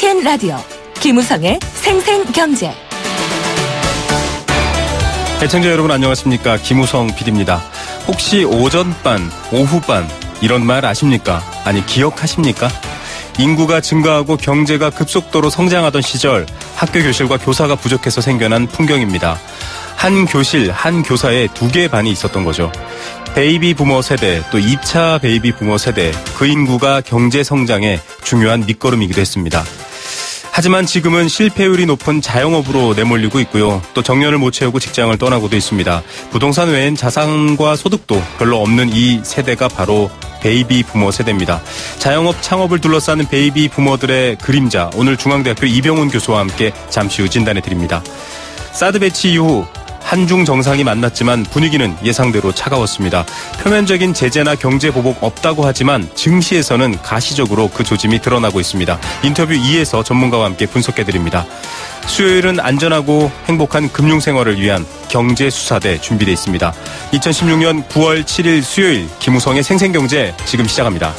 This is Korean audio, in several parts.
YTN 라디오 김우성의 생생경제. 애청자 여러분 안녕하십니까? 김우성 PD입니다. 혹시 오전반, 오후반 이런 말 아십니까? 아니 기억하십니까? 인구가 증가하고 경제가 급속도로 성장하던 시절 학교 교실과 교사가 부족해서 생겨난 풍경입니다. 한 교실, 한 교사에 2개의 반이 있었던 거죠. 베이비 부머 세대, 또 2차 베이비 부머 세대, 그 인구가 경제 성장의 중요한 밑거름이기도 했습니다. 하지만 지금은 실패율이 높은 자영업으로 내몰리고 있고요. 또 정년을 못 채우고 직장을 떠나고도 있습니다. 부동산 외엔 자산과 소득도 별로 없는 이 세대가 바로 베이비 부머 세대입니다. 자영업 창업을 둘러싸는 베이비 부머들의 그림자, 오늘 중앙대학교 이병훈 교수와 함께 잠시 후 진단해 드립니다. 사드 배치 이후 한중 정상이 만났지만 분위기는 예상대로 차가웠습니다. 표면적인 제재나 경제 보복 없다고 하지만 증시에서는 가시적으로 그 조짐이 드러나고 있습니다. 인터뷰 2에서 전문가와 함께 분석해드립니다. 수요일은 안전하고 행복한 금융생활을 위한 경제수사대 준비되어 있습니다. 2016년 9월 7일 수요일 김우성의 생생경제 지금 시작합니다.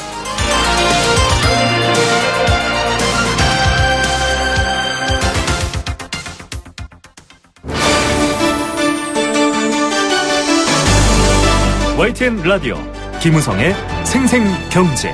YTN 라디오 김우성의 생생경제.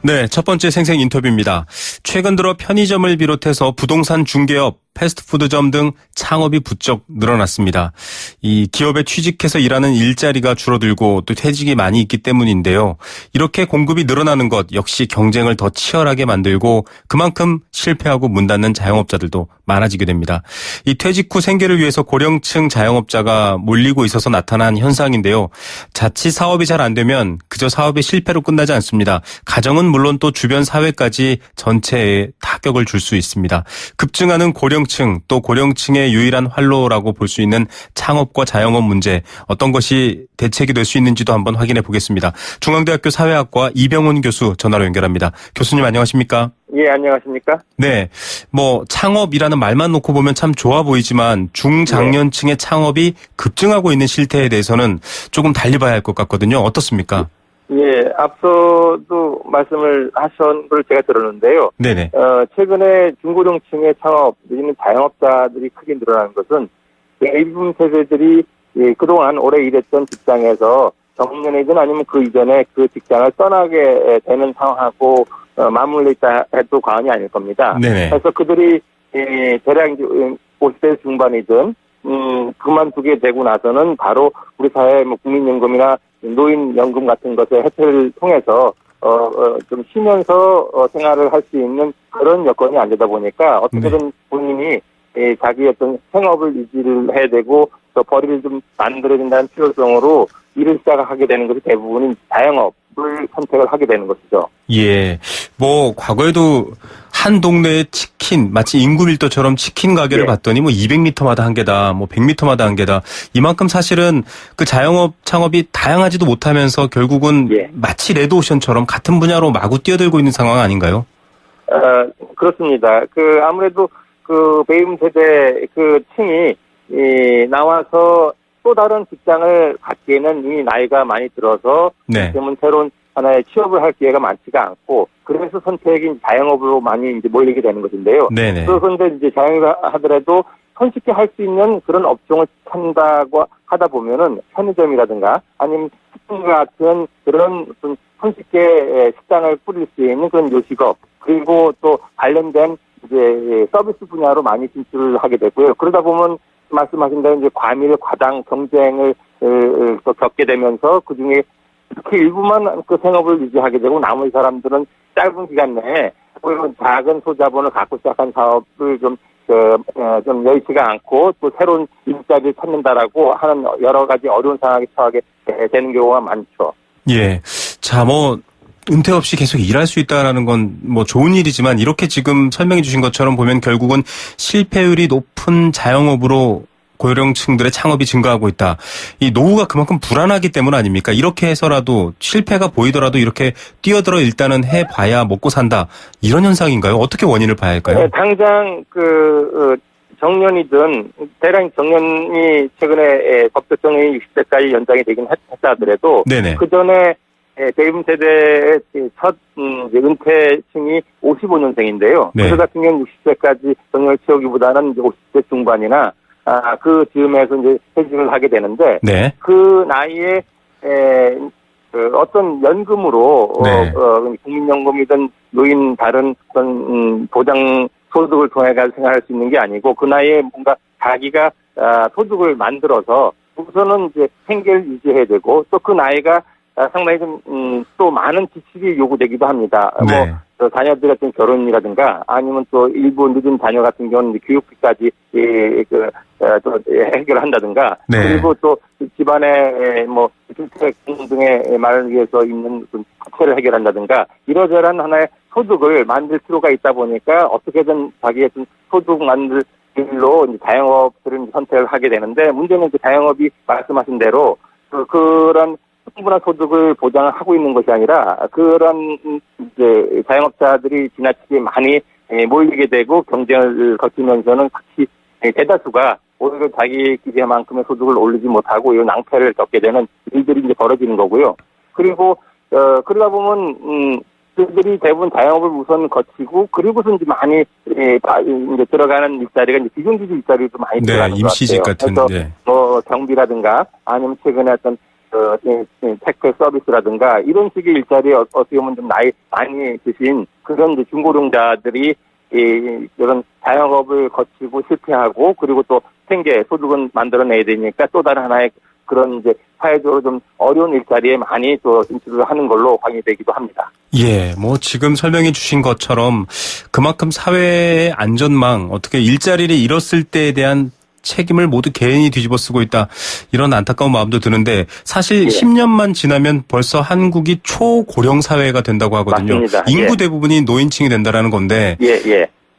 네, 첫 번째 생생 인터뷰입니다. 최근 들어 편의점을 비롯해서 부동산 중개업, 패스트푸드점 등 창업이 부쩍 늘어났습니다. 이 기업에 취직해서 일하는 일자리가 줄어들고 또 퇴직이 많이 있기 때문인데요. 이렇게 공급이 늘어나는 것 역시 경쟁을 더 치열하게 만들고 그만큼 실패하고 문 닫는 자영업자들도 많아지게 됩니다. 이 퇴직 후 생계를 위해서 고령층 자영업자가 몰리고 있어서 나타난 현상인데요. 자칫 사업이 잘 안 되면 그저 사업의 실패로 끝나지 않습니다. 가정은 물론 또 주변 사회까지 전체에 타격을 줄 수 있습니다. 급증하는 고령층, 또 고령층의 유일한 활로라고 볼 수 있는 창업과 자영업 문제, 어떤 것이 대책이 될 수 있는지도 한번 확인해 보겠습니다. 중앙대학교 사회학과 이병훈 교수 전화로 연결합니다. 교수님 안녕하십니까? 예, 안녕하십니까? 네, 창업이라는 말만 놓고 보면 참 좋아 보이지만 중장년층의 창업이 급증하고 있는 실태에 대해서는 조금 달리 봐야 할 것 같거든요. 어떻습니까? 예, 앞서도 말씀을 하신 걸 제가 들었는데요. 네네. 최근에 중고령층의 창업, 내지는 자영업자들이 크게 늘어나는 것은 대부분 세대들이 그동안 오래 일했던 직장에서 정년이든 아니면 그 이전에 그 직장을 떠나게 되는 상황하고 맞물려 있다 해도 과언이 아닐 겁니다. 네네. 그래서 그들이 대략 50대 중반이든 그만두게 되고 나서는 바로 우리 사회 국민연금이나 노인연금 같은 것의 혜택을 통해서 좀 쉬면서 생활을 할 수 있는 그런 여건이 안 되다 보니까 어떻게든 본인이 자기 어떤 생업을 유지를 해야 되고 또 벌이를 좀 만들어야 된다는 필요성으로 일을 시작하게 되는 것이 대부분은 자영업을 선택을 하게 되는 것이죠. 예. 과거에도 한 동네에 치킨, 마치 인구 밀도처럼 치킨 가게를 봤더니 200m마다 한 개다, 100m마다 한 개다. 이만큼 사실은 그 자영업 창업이 다양하지도 못하면서 결국은 마치 레드오션처럼 같은 분야로 마구 뛰어들고 있는 상황 아닌가요? 그렇습니다. 아무래도 베이비 세대 층이 나와서 또 다른 직장을 갖기에는 이미 나이가 많이 들어서 지금은 새로운 하나의 취업을 할 기회가 많지가 않고 그래서 선택이 자영업으로 많이 이제 몰리게 되는 것인데요. 네네. 그런데 이제 자영업을 하더라도 손쉽게 할 수 있는 그런 업종을 찾는다고 하다 보면은 편의점이라든가 아니면 치킨 같은 그런 손쉽게 식당을 꾸릴 수 있는 그런 요식업 그리고 또 관련된 이제 서비스 분야로 많이 진출을 하게 되고요. 그러다 보면 말씀하신 대로 이제 과밀 과당 경쟁을 또 겪게 되면서 그 중에 특히 일부만 그 생업을 유지하게 되고 나머지 사람들은 짧은 기간 내에 작은 소자본을 갖고 시작한 사업을 좀 여의치가 않고 또 새로운 일자리를 찾는다라고 하는 여러 가지 어려운 상황에 처하게 되는 경우가 많죠. 예. 자, 은퇴 없이 계속 일할 수 있다는 건 좋은 일이지만 이렇게 지금 설명해 주신 것처럼 보면 결국은 실패율이 높은 자영업으로 고령층들의 창업이 증가하고 있다. 이 노후가 그만큼 불안하기 때문 아닙니까? 이렇게 해서라도 실패가 보이더라도 이렇게 뛰어들어 일단은 해봐야 먹고 산다. 이런 현상인가요? 어떻게 원인을 봐야 할까요? 당장 정년이든 대략 정년이 최근에 법적 정년이 60세까지 연장이 되긴 했다 하더라도 네네. 그 전에 베이비 세대의 첫 은퇴층이 55년생인데요. 네. 그들 같은 경우는 60세까지 정년을 채우기보다는 이제 50세 중반이나 그 즈음에서 이제 퇴직을 하게 되는데 네. 그 나이에 그 어떤 연금으로 네. 국민연금이든 노인 다른 어떤 보장 소득을 통해 가지고 생활할 수 있는 게 아니고 그 나이에 뭔가 자기가 소득을 만들어서 우선은 이제 생계를 유지해야 되고 또 그 나이가 상당히 좀 또 많은 지출이 요구되기도 합니다. 네. 뭐 자녀들 같은 경우라든가 아니면 또 일부 늦은 자녀 같은 경우는 이제 교육비까지 또 해결한다든가 네. 그리고 또 집안에 뭐 주택 등의 말을 위해서 있는 부채를 해결한다든가 이러저러한 하나의 소득을 만들 필요가 있다 보니까 어떻게든 자기의 소득 만들 길로 자영업들은 선택을 하게 되는데 문제는 그 자영업이 말씀하신 대로 그런 충분한 소득을 보장하고 있는 것이 아니라 그런 이제 자영업자들이 지나치게 많이 몰리게 되고 경쟁을 거치면서는 특히 대다수가 오히려 자기 기대만큼의 소득을 올리지 못하고 이런 낭패를 겪게 되는 일들이 이제 벌어지는 거고요. 그리고 그러다 보면 그들이 대부분 자영업을 우선 거치고 그리고서 이제 많이 이제 들어가는 일자리가 이제 비정규직 일자리도 많이 들어가는 것 같아요. 임시직 같은. 그래서 네. 뭐 경비라든가 아니면 최근에 어떤 택배 서비스라든가 이런 식의 일자리에 어떻게 보면 좀 나이 많이 드신 그런 이제 중고령자들이 이런 자영업을 거치고 실패하고 그리고 또 생계 소득은 만들어내야 되니까 또 다른 하나의 그런 이제 사회적으로 좀 어려운 일자리에 많이 또 진출을 하는 걸로 확인되기도 합니다. 예, 뭐 지금 설명해 주신 것처럼 그만큼 사회의 안전망, 어떻게 일자리를 잃었을 때에 대한 책임을 모두 개인이 뒤집어 쓰고 있다. 이런 안타까운 마음도 드는데 사실 10년만 지나면 벌써 한국이 초고령 사회가 된다고 하거든요. 맞습니다. 인구 대부분이 노인층이 된다라는 건데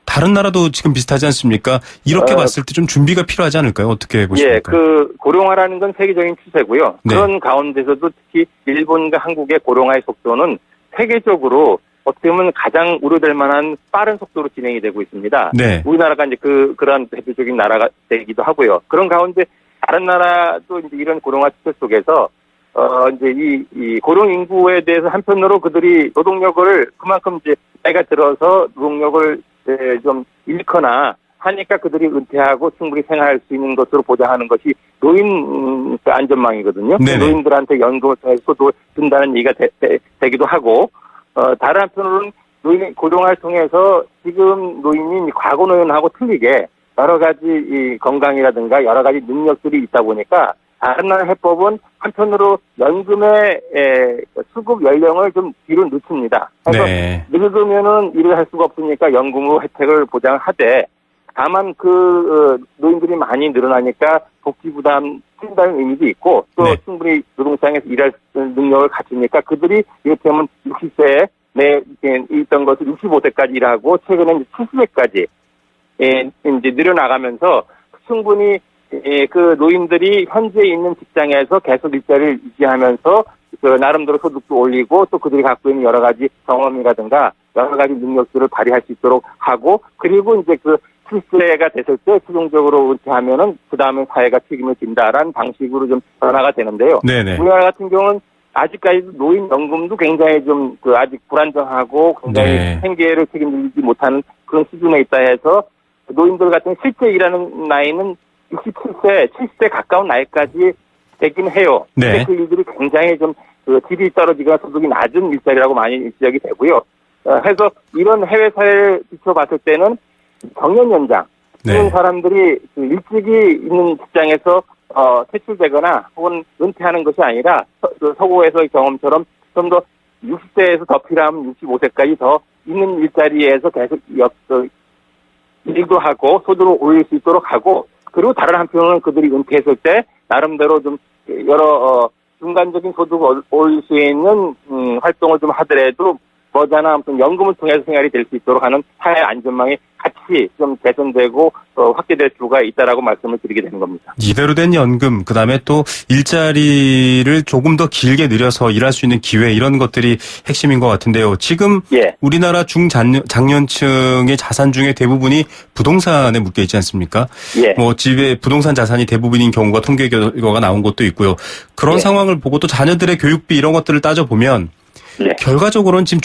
다른 나라도 지금 비슷하지 않습니까? 이렇게 봤을 때 좀 준비가 필요하지 않을까요? 어떻게 보십니까? 그 고령화라는 건 세계적인 추세고요. 네. 그런 가운데서도 특히 일본과 한국의 고령화의 속도는 세계적으로 어떻게 보면 가장 우려될 만한 빠른 속도로 진행이 되고 있습니다. 네. 우리나라가 이제 그러한 대표적인 나라가 되기도 하고요. 그런 가운데 다른 나라도 이제 이런 고령화 추세 속에서 이제 이 고령 인구에 대해서 한편으로 그들이 노동력을 그만큼 이제 나이가 들어서 노동력을 좀 잃거나 하니까 그들이 은퇴하고 충분히 생활할 수 있는 것으로 보장하는 것이 노인 안전망이거든요. 네네. 노인들한테 연금을 통해서 소득을 준다는 얘기가 되기도 하고 다른 한편으로는 노인 고령화를 통해서 지금 노인이 과거 노인하고 틀리게 여러 가지 이 건강이라든가 여러 가지 능력들이 있다 보니까 다른 나라 해법은 한편으로 연금의 수급 연령을 좀 뒤로 늦춥니다. 그래서 늙으면은 일을 할 수가 없으니까 연금으로 혜택을 보장하되 다만 노인들이 많이 늘어나니까 복지 부담 줄인다는 의미도 있고 또 충분히 노동시장에서 일할 능력을 갖추니까 그들이 이렇게 하면 60세에 있던 것을 65세까지 일하고 최근에 이제 70세까지 이제 늘어나가면서 충분히 그 노인들이 현재 있는 직장에서 계속 일자리를 유지하면서 그 나름대로 소득도 올리고 또 그들이 갖고 있는 여러 가지 경험이라든가 여러 가지 능력들을 발휘할 수 있도록 하고 그리고 이제 그 70세가 됐을 때 최종적으로 은퇴하면은 그 다음에 사회가 책임을 진다라는 방식으로 좀 변화가 되는데요. 네네. 우리나라 같은 경우는 아직까지도 노인연금도 굉장히 좀 아직 불안정하고 굉장히 생계를 책임지지 못하는 그런 수준에 있다 해서 노인들 같은 실제 일하는 나이는 67세, 70세 가까운 나이까지 되긴 해요. 근데 그 일들이 굉장히 좀 질이 떨어지거나 소득이 낮은 일자리라고 많이 지적이 되고요. 해서 이런 해외 사회를 비춰봤을 때는 정년 연장 이런 사람들이 일찍이 있는 직장에서 퇴출되거나 혹은 은퇴하는 것이 아니라 서구에서의 경험처럼 좀 더 60세에서 더 필요하면 65세까지 더 있는 일자리에서 계속 일도 하고 소득을 올릴 수 있도록 하고 그리고 다른 한편으로는 그들이 은퇴했을 때 나름대로 좀 여러 중간적인 소득을 올릴 수 있는 활동을 좀 하더라도 머지않아 아무튼 연금을 통해서 생활이 될 수 있도록 하는 사회 안전망이 같이 다시 좀 개선되고 확대될 수가 있다라고 말씀을 드리게 되는 겁니다. 이대로 된 연금, 그다음에 또 일자리를 조금 더 길게 늘려서 일할 수 있는 기회 이런 것들이 핵심인 것 같은데요. 지금 예. 우리나라 중장년층의 자산 중에 대부분이 부동산에 묶여 있지 않습니까? 예. 뭐 집에 부동산 자산이 대부분이 경우가 통계 결과가 나온 것도 있고요. 그런 예. 상황을 보고 또 자녀들의 교육비 이런 것들을 따져보면 네. 결과적으로는 지금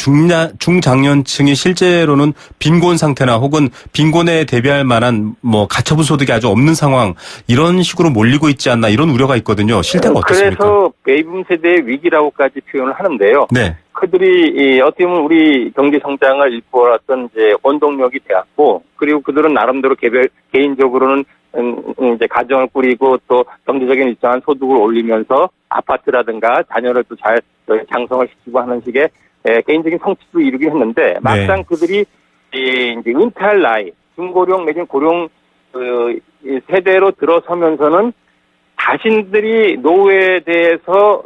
중장년층이 실제로는 빈곤 상태나 혹은 빈곤에 대비할 만한 뭐 가처분 소득이 아주 없는 상황 이런 식으로 몰리고 있지 않나 이런 우려가 있거든요. 실태가 어떻습니까? 그래서 베이비 세대의 위기라고까지 표현을 하는데요. 네. 그들이 어떻게 보면 우리 경제 성장을 일구어왔던 이제 원동력이 되었고, 그리고 그들은 나름대로 개인적으로는 이제 가정을 꾸리고 또 경제적인 일정한 소득을 올리면서 아파트라든가 자녀를 또 잘 장성을 시키고 하는 식의 개인적인 성취도 이루긴 했는데, 막상 그들이 이제 은퇴할 나이, 중고령 내지는 고령 세대로 들어서면서는 자신들이 노후에 대해서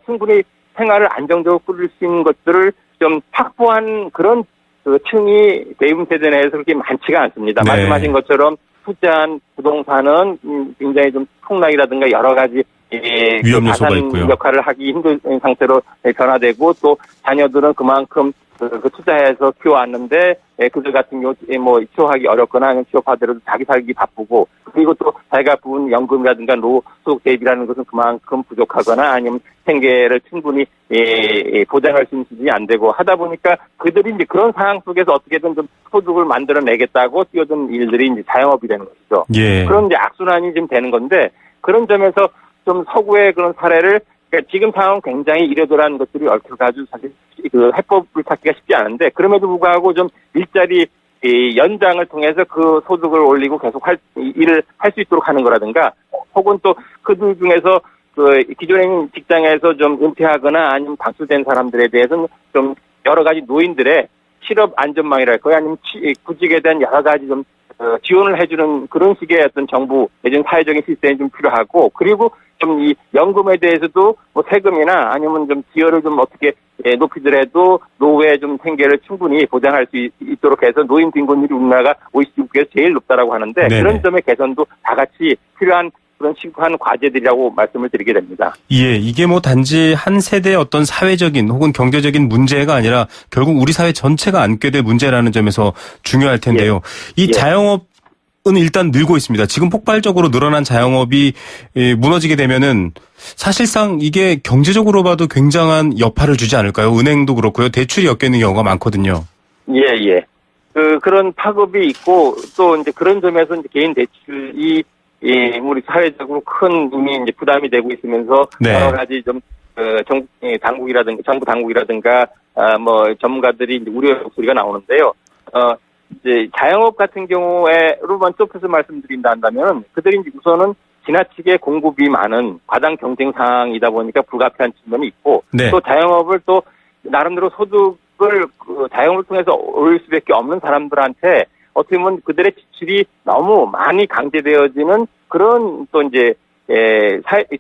충분히 생활을 안정적으로 꾸릴 수 있는 것들을 좀 확보한 그런 층이 베이비 세대 내에서 그렇게 많지가 않습니다. 네. 말씀하신 것처럼 투자한 부동산은 굉장히 좀 폭락이라든가 여러 가지 위험 요소가 있고요. 역할을 하기 힘든 상태로 변화되고, 또 자녀들은 그만큼 그 투자해서 키워왔는데 그들 같은 경우 뭐 취업하기 어렵거나 아니면 취업하더라도 자기 살기 바쁘고, 그리고 또 자기가 부은 연금이라든가 노후소득 대비라는 것은 그만큼 부족하거나 아니면 생계를 충분히 보장할 수 있는 수준이 안 되고 하다 보니까 그들이 이제 그런 상황 속에서 어떻게든 좀 소득을 만들어내겠다고 뛰어든 일들이 이제 자영업이 되는 것이죠. 예. 그런 이제 악순환이 지금 되는 건데, 그런 점에서 좀 서구의 그런 사례를, 그러니까 지금 상황은 굉장히 이러저러한 것들이 얽혀가지고 사실 그 해법을 찾기가 쉽지 않은데, 그럼에도 불구하고 좀 일자리 연장을 통해서 그 소득을 올리고 계속 일을 할 수 있도록 하는 거라든가, 혹은 또 그들 중에서 그 기존에 있는 직장에서 좀 은퇴하거나 아니면 방출된 사람들에 대해서는 좀 여러 가지 노인들의 실업 안전망이랄까요, 아니면 구직에 대한 여러 가지 좀 지원을 해주는 그런 식의 어떤 정부 내지는 사회적인 시스템이 좀 필요하고, 그리고 좀 이 연금에 대해서도 뭐 세금이나 아니면 좀 기여를 좀 어떻게 높이더라도 노후에 좀 생계를 충분히 보장할 수 있도록 해서 노인 빈곤율이 우리나라가 OECD국에서 제일 높다라고 하는데, 네네. 그런 점의 개선도 다 같이 필요한 그런 심각한 과제들이라고 말씀을 드리게 됩니다. 예, 이게 뭐 단지 한 세대의 어떤 사회적인 혹은 경제적인 문제가 아니라 결국 우리 사회 전체가 안게 될 문제라는 점에서 중요할 텐데요. 이 자영업은 일단 늘고 있습니다. 지금 폭발적으로 늘어난 자영업이 무너지게 되면은 사실상 이게 경제적으로 봐도 굉장한 여파를 주지 않을까요? 은행도 그렇고요. 대출이 엮여 있는 경우가 많거든요. 예. 그런 파급이 있고, 또 이제 그런 점에서 이제 개인 대출이 우리 사회적으로 큰 이미 이제 부담이 되고 있으면서 네. 여러 가지 좀 정부 당국이라든가 뭐 전문가들이 이제 우려의 목소리가 나오는데요. 이제 자영업 같은 경우에로만 좁혀서 말씀드린다 한다면, 그들이 이제 우선은 지나치게 공급이 많은 과당 경쟁 상황이다 보니까 불가피한 측면이 있고, 네. 또 자영업을 또 나름대로 소득을 자영업을 통해서 올릴 수밖에 없는 사람들한테 어떻게 보면 그들의 지출이 너무 많이 강제되어지는 그런 또 이제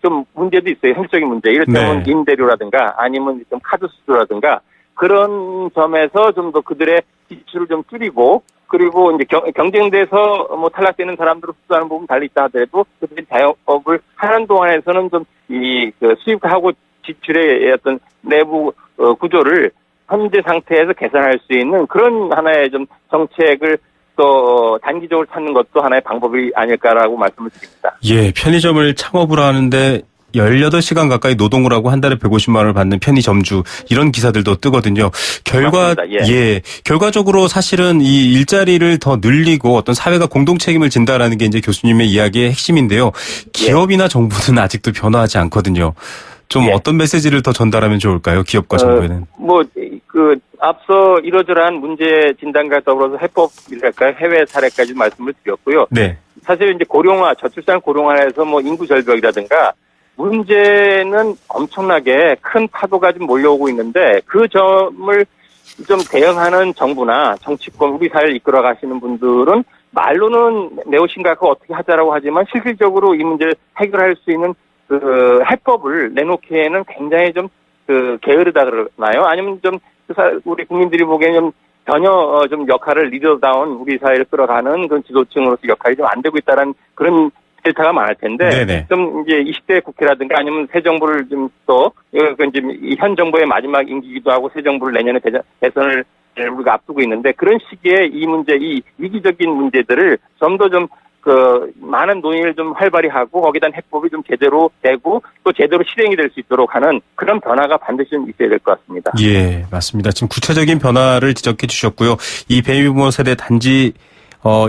좀 문제도 있어요. 현실적인 문제. 이를테면 네. 임대료라든가 아니면 좀 카드 수수료라든가 그런 점에서 좀 더 그들의 지출을 좀 줄이고, 그리고 이제 경쟁돼서 뭐 탈락되는 사람들을 흡수하는 부분 달리 있다 하더라도 그들이 자영업을 하는 동안에서는 좀 그 수입하고 지출의 어떤 내부 구조를 현재 상태에서 개선할 수 있는 그런 하나의 좀 정책을 또 단기적으로 찾는 것도 하나의 방법이 아닐까라고 말씀을 드립니다. 예, 편의점을 창업을 하는데 18시간 가까이 노동을 하고 한 달에 150만 원을 받는 편의점주 이런 기사들도 뜨거든요. 결과적으로 사실은 이 일자리를 더 늘리고 어떤 사회가 공동 책임을 진다라는 게 이제 교수님의 이야기의 핵심인데요. 기업이나 정부는 아직도 변화하지 않거든요. 좀 어떤 메시지를 더 전달하면 좋을까요? 기업과 정부에는. 앞서 이러저러한 문제 진단과 더불어서 해법이랄까요? 해외 사례까지 말씀을 드렸고요. 네. 사실 이제 고령화, 저출산 고령화에서 뭐 인구 절벽이라든가 문제는 엄청나게 큰 파도가 좀 몰려오고 있는데, 그 점을 좀 대응하는 정부나 정치권, 우리 사회를 이끌어 가시는 분들은 말로는 매우 심각하고 어떻게 하자라고 하지만 실질적으로 이 문제를 해결할 수 있는 그 해법을 내놓기에는 굉장히 좀 게으르다 그러나요? 아니면 좀 우리 국민들이 보기에는 좀 전혀 좀 역할을 리더다운 우리 사회를 끌어가는 그런 지도층으로서 역할이 좀 안 되고 있다는 그런 데이터가 많을 텐데 네네. 좀 이제 20대 국회라든가 아니면 새 정부를 좀 또 이제 현 정부의 마지막 임기이기도 하고 새 정부를 내년에 대선을 우리가 앞두고 있는데 그런 시기에 이 문제, 이 위기적인 문제들을 좀 더 좀 많은 논의를 좀 활발히 하고 거기에 대한 해법이 좀 제대로 되고 또 제대로 실행이 될 수 있도록 하는 그런 변화가 반드시 좀 있어야 될 것 같습니다. 예, 맞습니다. 지금 구체적인 변화를 지적해 주셨고요. 이 베이비부모 세대 단지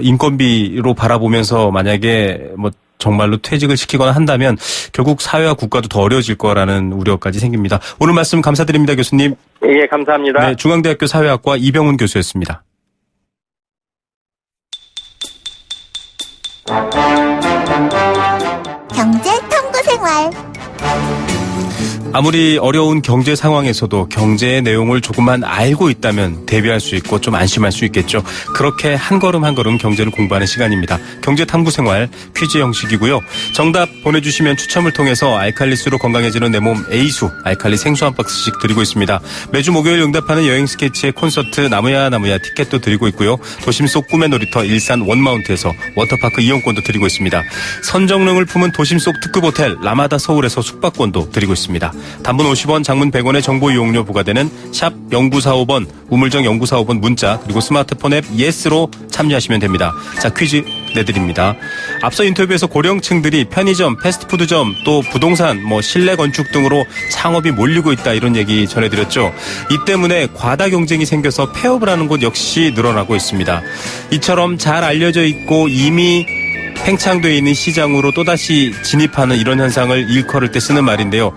인건비로 바라보면서 만약에 뭐 정말로 퇴직을 시키거나 한다면 결국 사회와 국가도 더 어려워질 거라는 우려까지 생깁니다. 오늘 말씀 감사드립니다, 교수님. 예, 감사합니다. 네, 중앙대학교 사회학과 이병훈 교수였습니다. 경제 탐구 생활. 아무리 어려운 경제 상황에서도 경제의 내용을 조금만 알고 있다면 대비할 수 있고 좀 안심할 수 있겠죠. 그렇게 한 걸음 한 걸음 경제를 공부하는 시간입니다. 경제 탐구 생활 퀴즈 형식이고요. 정답 보내주시면 추첨을 통해서 알칼리수로 건강해지는 내 몸 A수 알칼리 생수 한 박스씩 드리고 있습니다. 매주 목요일 응답하는 여행 스케치의 콘서트 나무야 티켓도 드리고 있고요. 도심 속 꿈의 놀이터 일산 원마운트에서 워터파크 이용권도 드리고 있습니다. 선정릉을 품은 도심 속 특급 호텔 라마다 서울에서 숙박권도 드리고 있습니다. 단문 50원, 장문 100원의 정보 이용료 부과되는 샵 0945번, 우물정 0945번 문자 그리고 스마트폰 앱 예스로 참여하시면 됩니다. 자, 퀴즈 내드립니다. 앞서 인터뷰에서 고령층들이 편의점, 패스트푸드점, 또 부동산, 실내 건축 등으로 창업이 몰리고 있다 이런 얘기 전해드렸죠. 이 때문에 과다 경쟁이 생겨서 폐업을 하는 곳 역시 늘어나고 있습니다. 이처럼 잘 알려져 있고 이미 팽창되어 있는 시장으로 또다시 진입하는 이런 현상을 일컬을 때 쓰는 말인데요.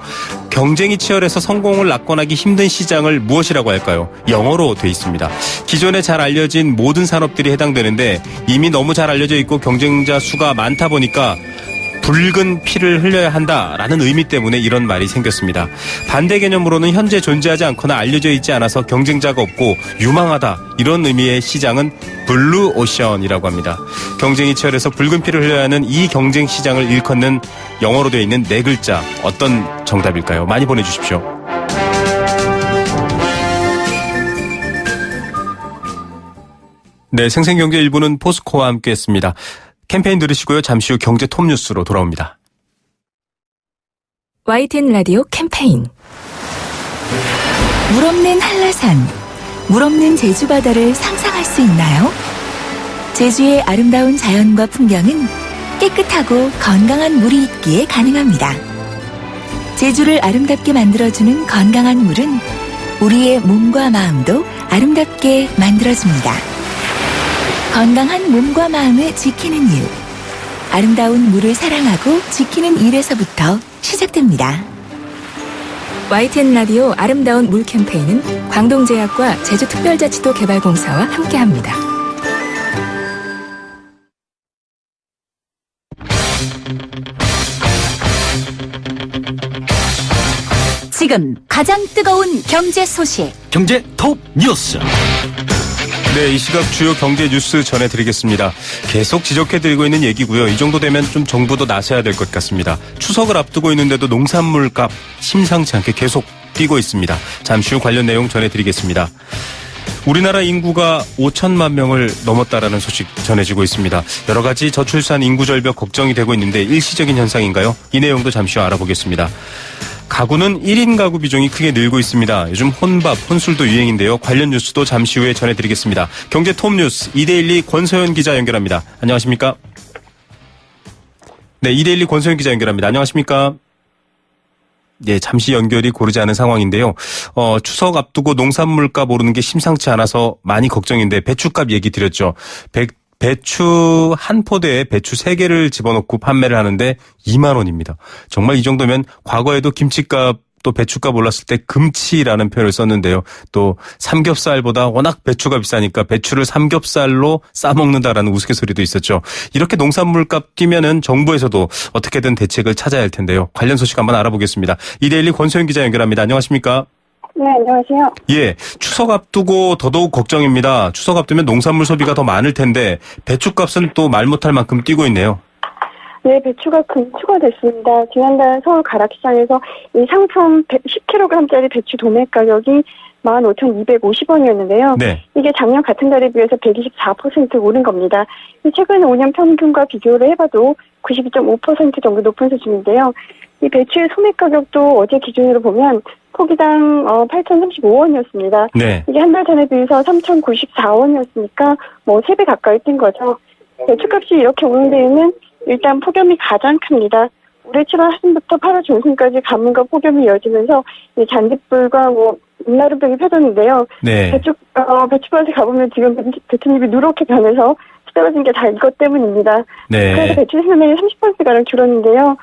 경쟁이 치열해서 성공을 낙권하기 힘든 시장을 무엇이라고 할까요? 영어로 돼 있습니다. 기존에 잘 알려진 모든 산업들이 해당되는데 이미 너무 잘 알려져 있고 경쟁자 수가 많다 보니까 붉은 피를 흘려야 한다라는 의미 때문에 이런 말이 생겼습니다. 반대 개념으로는 현재 존재하지 않거나 알려져 있지 않아서 경쟁자가 없고 유망하다 이런 의미의 시장은 블루 오션이라고 합니다. 경쟁이 치열해서 붉은 피를 흘려야 하는 이 경쟁 시장을 일컫는 영어로 되어 있는 네 글자 어떤 정답일까요? 많이 보내주십시오. 네, 생생경제 1부는 포스코와 함께했습니다. 캠페인 들으시고요. 잠시 후 경제 톱뉴스로 돌아옵니다. YTN 라디오 캠페인 물 없는 한라산, 물 없는 제주 바다를 상상할 수 있나요? 제주의 아름다운 자연과 풍경은 깨끗하고 건강한 물이 있기에 가능합니다. 제주를 아름답게 만들어주는 건강한 물은 우리의 몸과 마음도 아름답게 만들어줍니다. 건강한 몸과 마음을 지키는 일. 아름다운 물을 사랑하고 지키는 일에서부터 시작됩니다. YTN 라디오 아름다운 물 캠페인은 광동제약과 제주특별자치도 개발공사와 함께합니다. 지금 가장 뜨거운 경제 소식. 경제 톱 뉴스. 네, 이 시각 주요 경제 뉴스 전해드리겠습니다. 계속 지적해드리고 있는 얘기고요. 이 정도 되면 좀 정부도 나서야 될 것 같습니다. 추석을 앞두고 있는데도 농산물 값 심상치 않게 계속 뛰고 있습니다. 잠시 후 관련 내용 전해드리겠습니다. 우리나라 인구가 5천만 명을 넘었다라는 소식 전해지고 있습니다. 여러 가지 저출산 인구 절벽 걱정이 되고 있는데 일시적인 현상인가요? 이 내용도 잠시 후 알아보겠습니다. 가구는 1인 가구 비중이 크게 늘고 있습니다. 요즘 혼밥, 혼술도 유행인데요. 관련 뉴스도 잠시 후에 전해드리겠습니다. 경제 톱뉴스 이데일리 권소연 기자 연결합니다. 안녕하십니까? 네, 이데일리 권소연 기자 연결합니다. 안녕하십니까? 네, 잠시 연결이 고르지 않은 상황인데요. 추석 앞두고 농산물값 오르는 게 심상치 않아서 많이 걱정인데 배추값 얘기 드렸죠. 배추 한 포대에 배추 3개를 집어넣고 판매를 하는데 2만 원입니다. 정말 이 정도면 과거에도 김치값 또 배추값 올랐을 때 금치라는 표현을 썼는데요. 또 삼겹살보다 워낙 배추가 비싸니까 배추를 삼겹살로 싸먹는다라는 우스갯소리도 있었죠. 이렇게 농산물값 뛰면은 정부에서도 어떻게든 대책을 찾아야 할 텐데요. 관련 소식 한번 알아보겠습니다. 이데일리 권소연 기자 연결합니다. 안녕하십니까? 네, 안녕하세요. 예, 추석 앞두고 더더욱 걱정입니다. 추석 앞두면 농산물 소비가 더 많을 텐데 배추값은 또 말 못할 만큼 뛰고 있네요. 네, 배추가 급추가 됐습니다. 지난달 서울 가락시장에서 이 상품 10kg짜리 배추 도매 가격이 15,250원이었는데요. 네. 이게 작년 같은 달에 비해서 124% 오른 겁니다. 최근 5년 평균과 비교를 해봐도 92.5% 정도 높은 수준인데요. 이 배추의 소매 가격도 어제 기준으로 보면 포기당 8,035원이었습니다. 네. 이게 한 달 전에 비해서 3,094원이었으니까 뭐 3배 가까이 뛴 거죠. 배추값이 이렇게 오른 데에는 일단 폭염이 가장 큽니다. 올해 7월 하순부터 8월 중순까지 가뭄과 폭염이 이어지면서 이 잔디불과 인나름병이 펴졌는데요. 네. 배추밭에 가보면 지금 배추잎이 누렇게 변해서 떨어진 게 다 이것 때문입니다. 네. 그래서 배추 생산량이 30%가량 줄었는데요.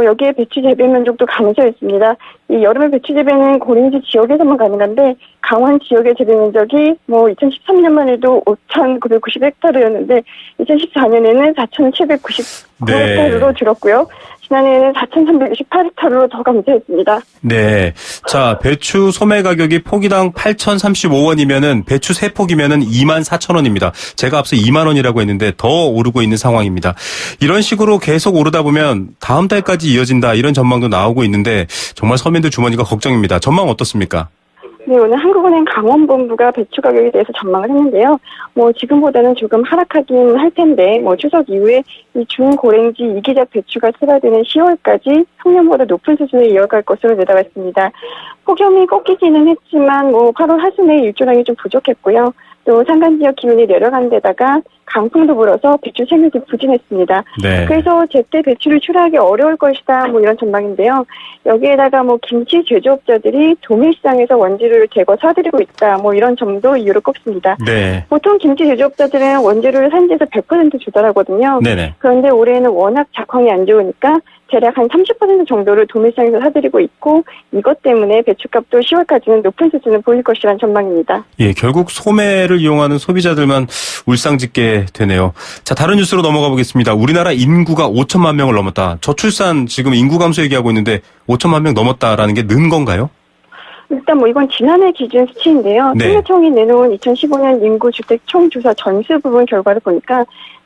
여기에 배추 재배 면적도 감소했습니다. 이 여름에 배추 재배는 고랭지 지역에서만 가능한데 강원 지역의 재배 면적이 2013년만 해도 5,990헥타르였는데 2014년에는 4,799헥타르로 줄었고요. 지난해에는 4,368헥타르로 더 감소했습니다. 네. 자, 배추 소매 가격이 포기당 8,035원이면은 배추 3포기면은 24,000원입니다. 제가 앞서 2만 원이라고 했는데 더 오르고 있는 상황입니다. 이런 식으로 계속 오르다 보면 다음 달까지 이어진다 이런 전망도 나오고 있는데 정말 서민들 주머니가 걱정입니다. 전망 어떻습니까? 네, 오늘 한국은행 강원본부가 배추 가격에 대해서 전망을 했는데요. 지금보다는 조금 하락하긴 할 텐데, 추석 이후에 이 중고랭지 이기적 배추가 출하되는 10월까지 평년보다 높은 수준에 이어갈 것으로 내다봤습니다. 폭염이 꺾이지는 했지만, 8월 하순에 일조량이 좀 부족했고요. 또 산간 지역 기온이 내려간 데다가 강풍도 불어서 배추 생육이 부진했습니다. 네. 그래서 제때 배추를 출하하기 어려울 것이다 이런 전망인데요. 여기에다가 김치 제조업자들이 도매시장에서 원재료를 대거 사들이고 있다 이런 점도 이유로 꼽습니다. 네. 보통 김치 제조업자들은 원재료를 산지에서 100% 조달하거든요. 네네. 그런데 올해는 워낙 작황이 안 좋으니까 대략 한 30% 정도를 도매시장에서 사들이고 있고 이것 때문에 배추값도 10월까지는 높은 수준을 보일 것이라는 전망입니다. 예, 결국 소매를 이용하는 소비자들만 울상짓게 되네요. 자, 다른 뉴스로 넘어가 보겠습니다. 우리나라 인구가 5천만 명을 넘었다. 저출산 지금 인구 감소 얘기하고 있는데 5천만 명 넘었다라는 게 는 건가요? 일단 이건 지난해 기준 수치인데요. 네. 통계청이 내놓은 2015년 인구 주택 총조사 전수 부분 결과를 보니까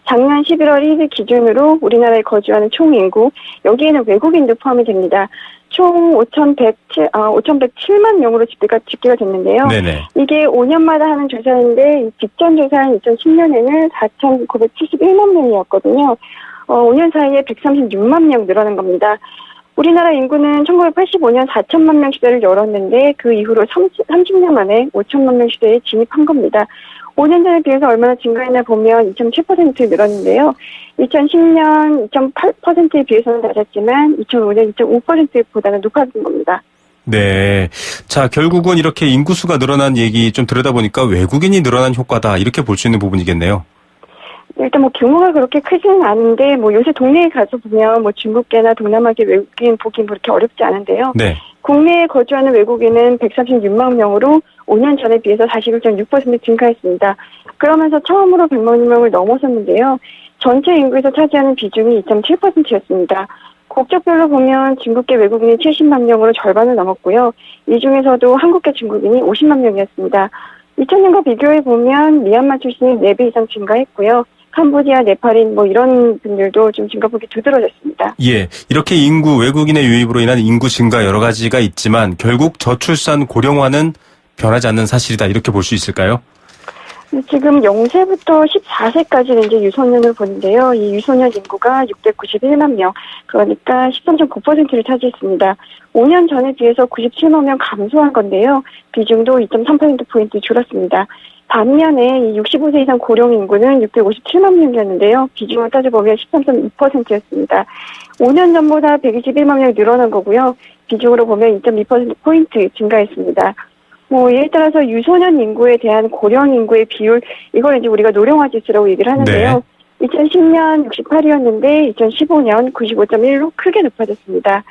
작년 11월 1일 기준으로 우리나라에 거주하는 총 인구, 여기에는 외국인도 포함이 됩니다. 총 5,107만 명으로 집계가 됐는데요. 네네. 이게 5년마다 하는 조사인데 직전 조사인 2010년에는 4,971만 명이었거든요. 5년 사이에 136만 명 늘어난 겁니다. 우리나라 인구는 1985년 4천만 명 시대를 열었는데 그 이후로 30년 만에 5천만 명 시대에 진입한 겁니다. 5년 전에 비해서 얼마나 증가했나 보면 2.7% 늘었는데요. 2010년 2.8%에 비해서는 낮았지만 2005년 2.5%보다는 높아진 겁니다. 네. 자, 결국은 이렇게 인구수가 늘어난 얘기 좀 들여다보니까 외국인이 늘어난 효과다 이렇게 볼 수 있는 부분이겠네요. 일단 규모가 그렇게 크지는 않은데 요새 동네에 가서 보면 중국계나 동남아계 외국인 보기 그렇게 어렵지 않은데요. 네. 국내에 거주하는 외국인은 136만 명으로 5년 전에 비해서 41.6% 증가했습니다. 그러면서 처음으로 100만 명을 넘어섰는데요. 전체 인구에서 차지하는 비중이 2.7%였습니다. 국적별로 보면 중국계 외국인이 70만 명으로 절반을 넘었고요. 이 중에서도 한국계 중국인이 50만 명이었습니다. 2000년과 비교해 보면 미얀마 출신이 4배 이상 증가했고요. 캄보디아, 네팔인 이런 분들도 좀 증가폭이 두드러졌습니다. 예, 이렇게 인구 외국인의 유입으로 인한 인구 증가 여러 가지가 있지만 결국 저출산 고령화는 변하지 않는 사실이다 이렇게 볼 수 있을까요? 지금 0세부터 14세까지는 이제 유소년을 보는데요. 이 유소년 인구가 691만 명, 그러니까 13.9%를 차지했습니다. 5년 전에 비해서 97만 명 감소한 건데요. 비중도 2.3%포인트 줄었습니다. 반면에 이 65세 이상 고령 인구는 657만 명이었는데요. 비중을 따져보면 13.2%였습니다. 5년 전보다 121만 명 늘어난 거고요. 비중으로 보면 2.2%포인트 증가했습니다. 이에 따라서 유소년 인구에 대한 고령 인구의 비율, 이걸 이제 우리가 노령화 지수라고 얘기를 하는데요. 네. 2010년 68이었는데 2015년 95.1로 크게 높아졌습니다.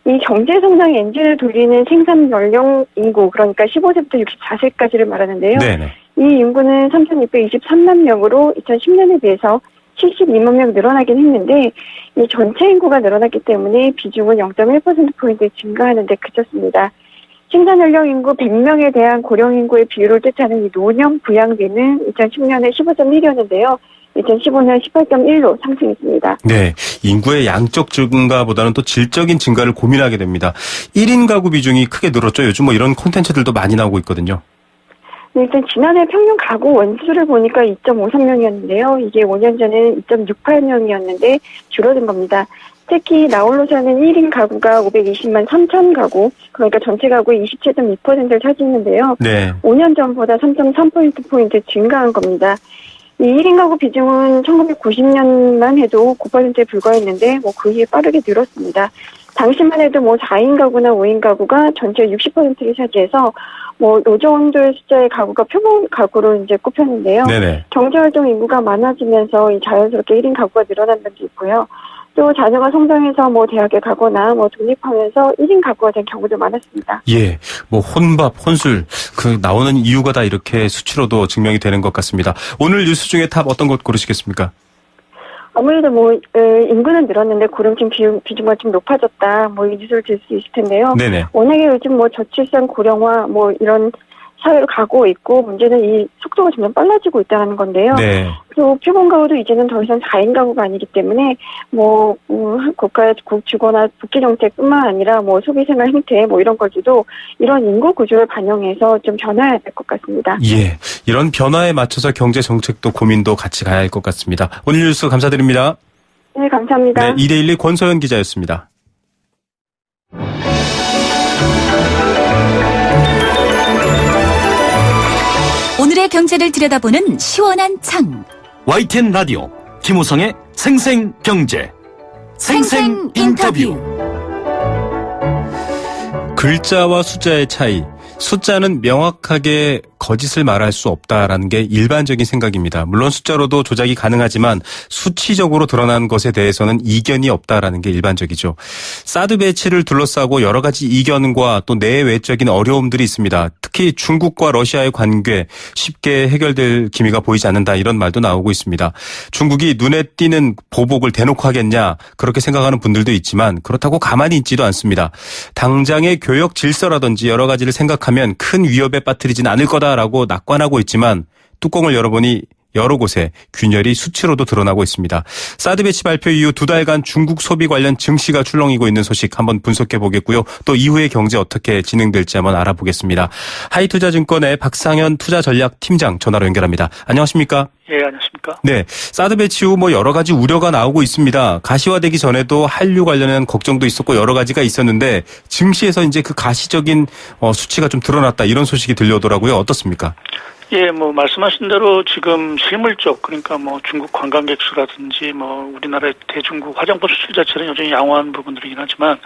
이 경제 성장 엔진을 돌리는 생산 연령 인구, 그러니까 15세부터 64세까지를 말하는데요. 네네. 이 인구는 3,623만 명으로 2010년에 비해서 72만 명 늘어나긴 했는데 이 전체 인구가 늘어났기 때문에 비중은 0.1%포인트 증가하는 데 그쳤습니다. 생산 연령 인구 100명에 대한 고령 인구의 비율을 뜻하는 이 노령 부양비는 2010년에 15.1이었는데요. 2015년 18.1로 상승했습니다. 네. 인구의 양적 증가보다는 또 질적인 증가를 고민하게 됩니다. 1인 가구 비중이 크게 늘었죠. 요즘 뭐 이런 콘텐츠들도 많이 나오고 있거든요. 네, 일단 지난해 평균 가구 원수를 보니까 2.53명이었는데요. 이게 5년 전에는 2.68명이었는데 줄어든 겁니다. 특히 나홀로 사는 1인 가구가 520만 3천 가구, 그러니까 전체 가구의 27.2%를 차지했는데요. 네. 5년 전보다 3.3%포인트 증가한 겁니다. 이 1인 가구 비중은 1990년만 해도 9%에 불과했는데 그 이후에 빠르게 늘었습니다. 당시만 해도 4인 가구나 5인 가구가 전체 60%를 차지해서 요 정도의 숫자의 가구가 표본 가구로 이제 꼽혔는데요. 네네. 경제활동 인구가 많아지면서 자연스럽게 1인 가구가 늘어난 면도 있고요. 또 자녀가 성장해서 대학에 가거나 독립하면서 1인 가구가 된 경우도 많았습니다. 예. 혼밥, 혼술, 나오는 이유가 다 이렇게 수치로도 증명이 되는 것 같습니다. 오늘 뉴스 중에 탑 어떤 것 고르시겠습니까? 아무래도 인구는 늘었는데 고령층 비중가 좀 높아졌다. 이 뉴스를 들 수 있을 텐데요. 네네. 워낙에 요즘 저출산 고령화 이런 사회로 가고 있고 문제는 이 속도가 점점 빨라지고 있다는 건데요. 네. 그리고 표본 가구도 이제는 더 이상 4인 가구가 아니기 때문에 국가의 주거나 복지 정책뿐만 아니라 소비생활 행태 이런 것들도 이런 인구 구조를 반영해서 좀 변화해야 될 것 같습니다. 예. 이런 변화에 맞춰서 경제 정책도 고민도 같이 가야 할 것 같습니다. 오늘 뉴스 감사드립니다. 네, 감사합니다. 네, 2대1 권소연 기자였습니다. 오늘의 경제를 들여다보는 시원한 창. YTN 라디오 김우성의 생생경제 생생 인터뷰. 글자와 숫자의 차이. 숫자는 명확하게 거짓을 말할 수 없다라는 게 일반적인 생각입니다. 물론 숫자로도 조작이 가능하지만 수치적으로 드러난 것에 대해서는 이견이 없다라는 게 일반적이죠. 사드 배치를 둘러싸고 여러 가지 이견과 또 내외적인 어려움들이 있습니다. 특히 중국과 러시아의 관계 쉽게 해결될 기미가 보이지 않는다 이런 말도 나오고 있습니다. 중국이 눈에 띄는 보복을 대놓고 하겠냐 그렇게 생각하는 분들도 있지만 그렇다고 가만히 있지도 않습니다. 당장의 교역 질서라든지 여러 가지를 생각하면 큰 위협에 빠뜨리진 않을 거다라고 낙관하고 있지만 뚜껑을 열어보니 여러 곳에 균열이 수치로도 드러나고 있습니다. 사드 배치 발표 이후 2달간 중국 소비 관련 증시가 출렁이고 있는 소식 한번 분석해 보겠고요. 또 이후의 경제 어떻게 진행될지 한번 알아보겠습니다. 하이투자증권의 박상현 투자전략팀장 전화로 연결합니다. 안녕하십니까? 예, 안녕하십니까? 네, 사드 배치 후 여러 가지 우려가 나오고 있습니다. 가시화되기 전에도 한류 관련한 걱정도 있었고 여러 가지가 있었는데 증시에서 이제 그 가시적인 수치가 좀 드러났다 이런 소식이 들려오더라고요. 어떻습니까? 예, 말씀하신 대로 지금 실물적, 그러니까 중국 관광객 수라든지 우리나라의 대중국 화장품 수출 자체는 여전히 양호한 부분들이긴 하지만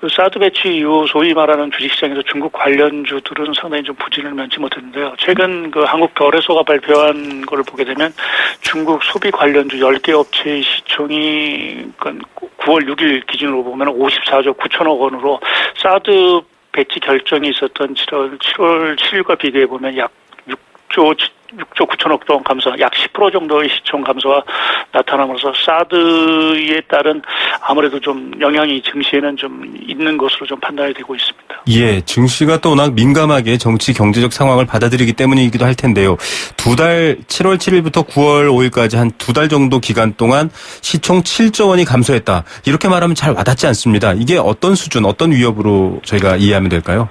사드 배치 이후 소위 말하는 주식시장에서 중국 관련주들은 상당히 좀 부진을 면치 못했는데요. 최근 한국 거래소가 발표한 걸 보게 되면 중국 소비 관련주 10개 업체의 시총이 9월 6일 기준으로 보면 54조 9천억 원으로 사드 배치 결정이 있었던 7월 7일과 비교해 보면 약 6조 9천억 원 감소, 약 10% 정도의 시총 감소가 나타나면서 사드에 따른 아무래도 좀 영향이 증시에는 좀 있는 것으로 좀 판단이 되고 있습니다. 예, 증시가 또 워낙 민감하게 정치 경제적 상황을 받아들이기 때문이기도 할 텐데요. 7월 7일부터 9월 5일까지 한 2달 정도 기간 동안 시총 7조 원이 감소했다. 이렇게 말하면 잘 와닿지 않습니다. 이게 어떤 수준, 어떤 위협으로 저희가 이해하면 될까요?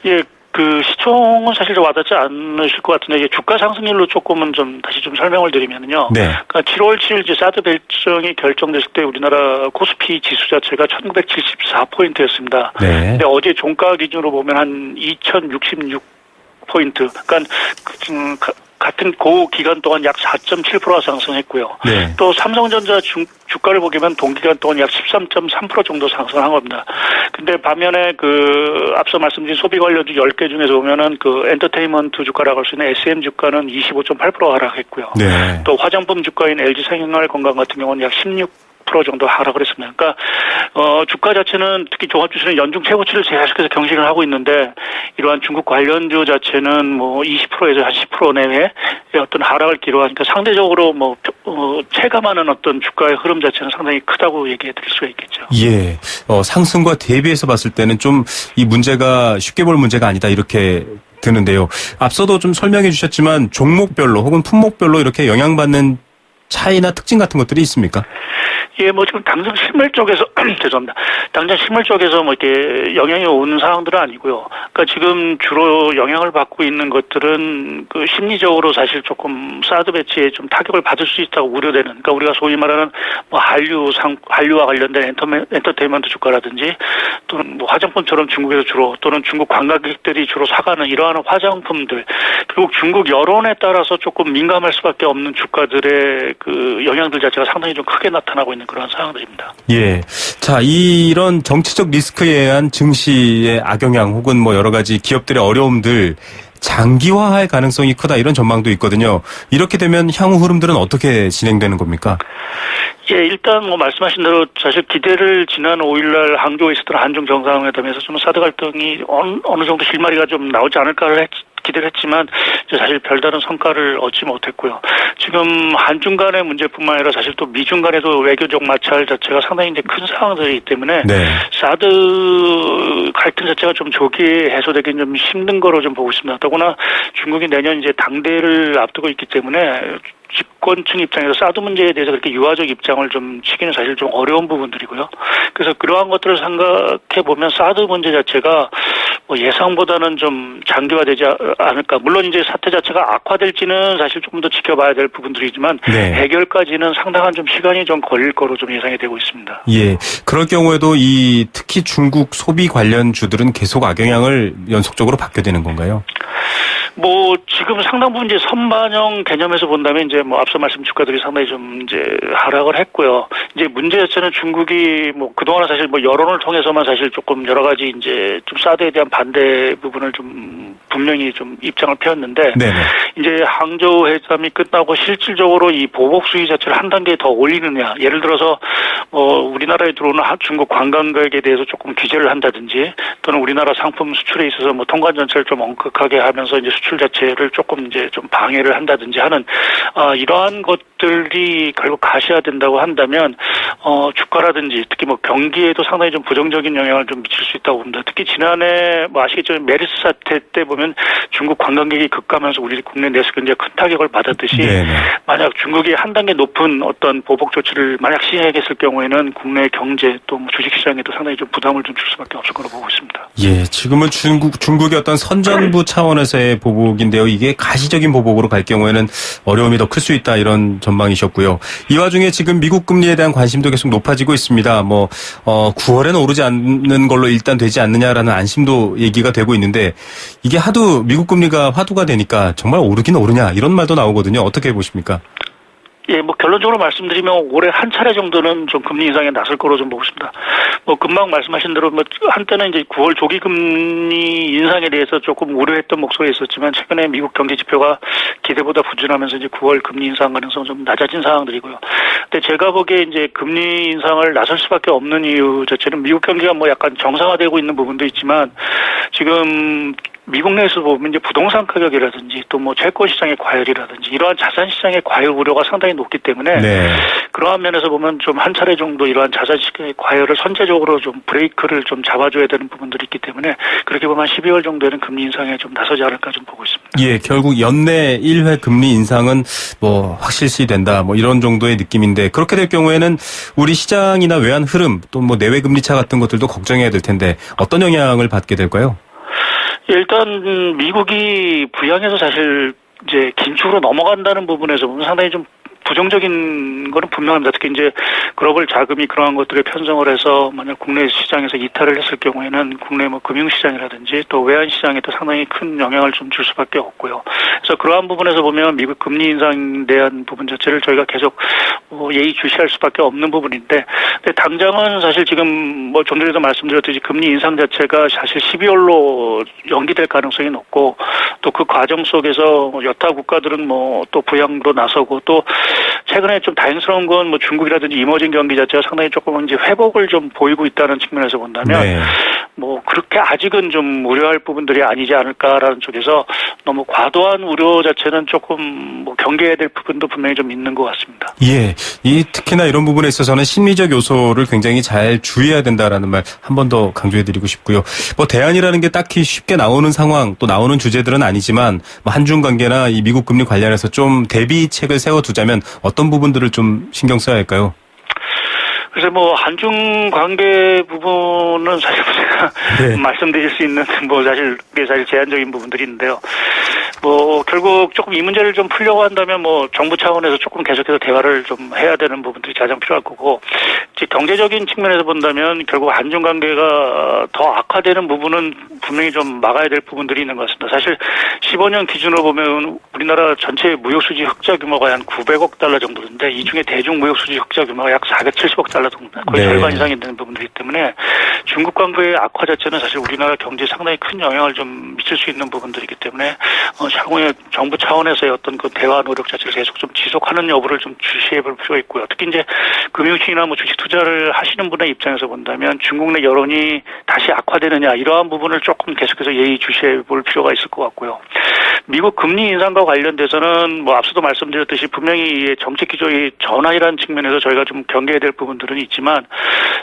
예. 시총은 사실 좀 와닿지 않으실 것 같은데, 이게 주가 상승률로 조금은 다시 설명을 드리면요. 네. 그러니까 7월 7일 사드 배정이 결정됐을 때 우리나라 코스피 지수 자체가 1974포인트였습니다. 네. 근데 어제 종가 기준으로 보면 한 2066포인트. 그러니까, 같은 그 기간 동안 약 4.7%가 상승했고요. 네. 또 삼성전자 주가를 보면 동기간 동안 약 13.3% 정도 상승한 겁니다. 근데 반면에 앞서 말씀드린 소비 관련주 10개 중에서 보면은 엔터테인먼트 주가라고 할 수 있는 SM 주가는 25.8% 하락했고요. 네. 또 화장품 주가인 LG 생활건강 같은 경우는 약 16% 정도 하락을 했습니다. 그러니까 주가 자체는 특히 종합지수는 연중 최고치를 계속해서 경신을 하고 있는데 이러한 중국 관련주 자체는 20%에서 한 10% 내외의 어떤 하락을 기록하니까 상대적으로 체감하는 어떤 주가의 흐름 자체는 상당히 크다고 얘기해 드릴 수가 있겠죠. 예. 상승과 대비해서 봤을 때는 좀 이 문제가 쉽게 볼 문제가 아니다 이렇게 드는데요. 앞서도 좀 설명해 주셨지만 종목별로 혹은 품목별로 이렇게 영향받는 차이나 특징 같은 것들이 있습니까? 예, 뭐 지금 당장 실물 쪽에서 죄송합니다. 당장 실물 쪽에서 뭐 이렇게 영향이 오는 상황들은 아니고요. 그러니까 지금 주로 영향을 받고 있는 것들은 그 심리적으로 사실 조금 사드 배치에 좀 타격을 받을 수 있다고 우려되는. 그러니까 우리가 소위 말하는 뭐 한류와 관련된 엔터테인먼트 주가라든지 또는 뭐 화장품처럼 중국에서 주로 또는 중국 관광객들이 주로 사가는 이러한 화장품들 결국 중국 여론에 따라서 조금 민감할 수밖에 없는 주가들의 그 영향들 자체가 상당히 좀 크게 나타나고 있는 그런 상황들입니다. 예. 자, 이런 정치적 리스크에 의한 증시의 악영향 혹은 뭐 여러 가지 기업들의 어려움들 장기화할 가능성이 크다 이런 전망도 있거든요. 이렇게 되면 향후 흐름들은 어떻게 진행되는 겁니까? 예, 일단 뭐 말씀하신 대로 사실 기대를 지난 5일날 항저우에 있었던 한중 정상회담에서 좀 사드 갈등이 어느 정도 실마리가 좀 나오지 않을까를 기대를 했지만 사실 별다른 성과를 얻지 못했고요. 지금 한중 간의 문제뿐만 아니라 사실 또 미중 간에도 외교적 마찰 자체가 상당히 이제 큰 상황들이기 때문에 네. 사드 갈등 자체가 좀 조기에 해소되기는 좀 힘든 거로 좀 보고 있습니다. 더구나 중국이 내년 이제 당대를 앞두고 있기 때문에 집권층 입장에서 사드 문제에 대해서 그렇게 유화적 입장을 좀 치기는 사실 좀 어려운 부분들이고요. 그래서 그러한 것들을 생각해 보면 사드 문제 자체가 뭐 예상보다는 좀 장기화되지 않을까. 물론 이제 사태 자체가 악화될지는 사실 조금 더 지켜봐야 될 부분들이지만 네. 해결까지는 상당한 좀 시간이 좀 걸릴 거로 좀 예상이 되고 있습니다. 예. 그럴 경우에도 특히 중국 소비 관련주들은 계속 악영향을 연속적으로 받게 되는 건가요? 뭐 지금 상당 부분 이제 선반영 개념에서 본다면 이제 뭐 앞서 말씀 주가들이 상당히 좀 이제 하락을 했고요. 이제 문제 자체는 중국이 뭐 그동안은 사실 뭐 여론을 통해서만 사실 조금 여러 가지 이제 좀 사드에 대한 반대 부분을 좀 분명히 좀 입장을 펴었는데 네네. 이제 항저우 회담이 끝나고 실질적으로 이 보복 수위 자체를 한 단계 더 올리느냐. 예를 들어서 우리나라에 들어오는 중국 관광객에 대해서 조금 규제를 한다든지 또는 우리나라 상품 수출에 있어서 뭐 통관 전체를 좀 엄격하게 하면서 이제 수출 자체를 조금 이제 좀 방해를 한다든지 하는 이러한 것들이 결국 가시화된다고 한다면 주가라든지 특히 뭐 경기에도 상당히 좀 부정적인 영향을 좀 미칠 수 있다고 봅니다. 특히 지난해 뭐 아시겠지만 메르스 사태 때 보면 중국 관광객이 급감하면서 우리 국내 내에서 굉장히 큰 타격을 받았듯이 네네. 만약 중국이 한 단계 높은 어떤 보복 조치를 만약 시행했을 경우에는 국내 경제 또 뭐 주식시장에도 상당히 좀 부담을 좀 줄 수밖에 없을 거로 보고 있습니다. 예, 지금은 중국의 어떤 선전부 차원에서의 보복인데요. 이게 가시적인 보복으로 갈 경우에는 어려움이 더 클 수 있다 이런 전망이셨고요. 이 와중에 지금 미국 금리에 대한 관심도 계속 높아지고 있습니다. 9월에는 오르지 않는 걸로 일단 되지 않느냐라는 안심도 얘기가 되고 있는데 이게 하도 미국 금리가 화두가 되니까 정말 오르긴 오르냐 이런 말도 나오거든요. 어떻게 보십니까? 예, 뭐 결론적으로 말씀드리면 올해 한 차례 정도는 좀 금리 인상에 나설 거로 좀 보고 있습니다. 뭐 금방 말씀하신 대로 뭐 한때는 이제 9월 조기 금리 인상에 대해서 조금 우려했던 목소리가 있었지만 최근에 미국 경제 지표가 기대보다 부진하면서 이제 9월 금리 인상 가능성 좀 낮아진 상황들이고요. 근데 제가 보기에 이제 금리 인상을 나설 수밖에 없는 이유 자체는 미국 경제가 뭐 약간 정상화되고 있는 부분도 있지만 지금 미국 내에서 보면 이제 부동산 가격이라든지 또 뭐 채권 시장의 과열이라든지 이러한 자산 시장의 과열 우려가 상당히 높기 때문에 네. 그러한 면에서 보면 좀 한 차례 정도 이러한 자산 시장의 과열을 선제적으로 좀 브레이크를 좀 잡아줘야 되는 부분들이 있기 때문에 그렇게 보면 12월 정도에는 금리 인상에 좀 나서지 않을까 좀 보고 있습니다. 예, 결국 연내 1회 금리 인상은 뭐 확실시된다 뭐 이런 정도의 느낌인데 그렇게 될 경우에는 우리 시장이나 외환 흐름 또 뭐 내외 금리 차 같은 것들도 걱정해야 될 텐데 어떤 영향을 받게 될까요? 일단 미국이 부양해서 사실 이제 긴축으로 넘어간다는 부분에서 보면 상당히 좀 부정적인 거는 분명합니다. 특히 이제 글로벌 자금이 그러한 것들을 편성을 해서 만약 국내 시장에서 이탈을 했을 경우에는 국내 뭐 금융시장이라든지 또 외환시장에 또 상당히 큰 영향을 좀 줄 수밖에 없고요. 그래서 그러한 부분에서 보면 미국 금리 인상에 대한 부분 자체를 저희가 계속 예의주시할 수밖에 없는 부분인데 근데 당장은 사실 지금 뭐 좀 전에도 말씀드렸듯이 금리 인상 자체가 사실 12월로 연기될 가능성이 높고 또 그 과정 속에서 여타 국가들은 뭐 또 부양으로 나서고 또 최근에 좀 다행스러운 건 뭐 중국이라든지 이머징 경기 자체가 상당히 조금 이제 회복을 좀 보이고 있다는 측면에서 본다면 네. 뭐 그렇게 아직은 좀 우려할 부분들이 아니지 않을까라는 쪽에서 너무 과도한 우려 자체는 조금 뭐 경계해야 될 부분도 분명히 좀 있는 것 같습니다. 예, 특히나 이런 부분에 있어서는 심리적 요소를 굉장히 잘 주의해야 된다라는 말 한 번 더 강조해드리고 싶고요. 뭐 대안이라는 게 딱히 쉽게 나오는 상황 또 나오는 주제들은 아니지만 뭐 한중 관계나 이 미국 금리 관련해서 좀 대비책을 세워두자면 어떤 부분들을 좀 신경 써야 할까요? 그래서 뭐 한중 관계 부분은 사실 제가 네. 말씀드릴 수 있는 뭐 사실 제한적인 부분들이 있는데요. 뭐 결국 조금 이 문제를 좀 풀려고 한다면 뭐 정부 차원에서 조금 계속해서 대화를 좀 해야 되는 부분들이 가장 필요할 거고, 이제 경제적인 측면에서 본다면 결국 한중 관계가 더 악화되는 부분은 분명히 좀 막아야 될 부분들이 있는 것 같습니다. 사실 15년 기준으로 보면 우리나라 전체 무역 수지 흑자 규모가 한 900억 달러 정도인데 이 중에 대중 무역 수지 흑자 규모가 약 470억 달러 정도, 거의 네. 절반 이상이 되는 부분들이기 때문에 중국 관계의 악화 자체는 사실 우리나라 경제에 상당히 큰 영향을 좀 미칠 수 있는 부분들이기 때문에 향후에 정부 차원에서의 어떤 그 대화 노력 자체를 계속 좀 지속하는 여부를 좀 주시해 볼 필요가 있고요. 특히 이제 금융시나 뭐 주식 투자를 하시는 분의 입장에서 본다면 중국 내 여론이 다시 악화되느냐 이러한 부분을 조금 계속해서 예의주시해 볼 필요가 있을 것 같고요. 미국 금리 인상과 관련돼서는 뭐 앞서도 말씀드렸듯이 분명히 정책 기조의 전환이라는 측면에서 저희가 좀 경계해야 될 부분들은 있지만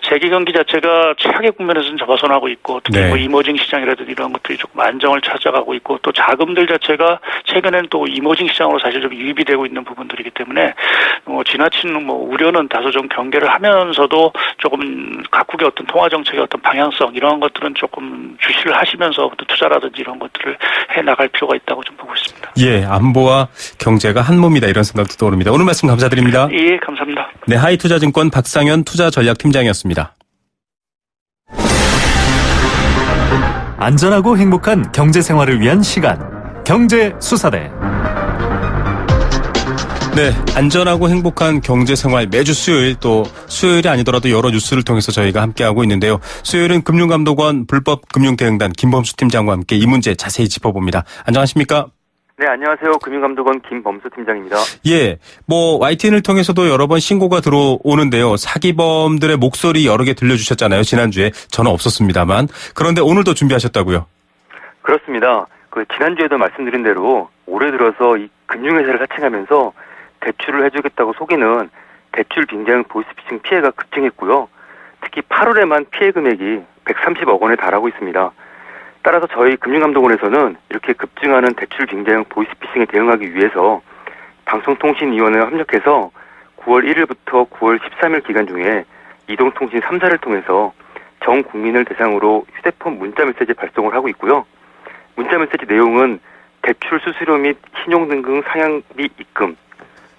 세계 경기 자체가 최악의 국면에서는 접어선하고 있고 특히 네. 뭐 이머징 시장이라든지 이런 것들이 조금 안정을 찾아가고 있고 또 자금들 자체가 최근에는 또 이머징 시장으로 사실 좀 유입이 되고 있는 부분들이기 때문에 지나친 뭐 우려는 다소 좀 경계를 하면서도 조금 각국의 어떤 통화 정책의 어떤 방향성 이런 것들은 조금 주시를 하시면서 투자라든지 이런 것들을 해 나갈 필요가 있다고 좀 보고 있습니다. 예, 안보와 경제가 한 몸이다 이런 생각도 떠오릅니다. 오늘 말씀 감사드립니다. 예, 감사합니다. 네, 하이투자증권 박상현 투자전략팀장이었습니다. 안전하고 행복한 경제 생활을 위한 시간. 경제수사대. 네, 안전하고 행복한 경제생활 매주 수요일 또 수요일이 아니더라도 여러 뉴스를 통해서 저희가 함께하고 있는데요. 수요일은 금융감독원 불법금융대응단 김범수 팀장과 함께 이 문제 자세히 짚어봅니다. 안녕하십니까? 네, 안녕하세요. 금융감독원 김범수 팀장입니다. 예, 뭐 YTN을 통해서도 여러 번 신고가 들어오는데요. 사기범들의 목소리 여러 개 들려주셨잖아요. 지난주에 저는 없었습니다만. 그런데 오늘도 준비하셨다고요? 그렇습니다. 지난주에도 말씀드린 대로 올해 들어서 이 금융회사를 사칭하면서 대출을 해주겠다고 속이는 대출 빙자형 보이스피싱 피해가 급증했고요. 특히 8월에만 피해 금액이 130억 원에 달하고 있습니다. 따라서 저희 금융감독원에서는 이렇게 급증하는 대출 빙자형 보이스피싱에 대응하기 위해서 방송통신위원회와 협력해서 9월 1일부터 9월 13일 기간 중에 이동통신 3사를 통해서 전 국민을 대상으로 휴대폰 문자메시지 발송을 하고 있고요. 문자메시지 내용은 대출 수수료 및 신용등급 상향비 입금,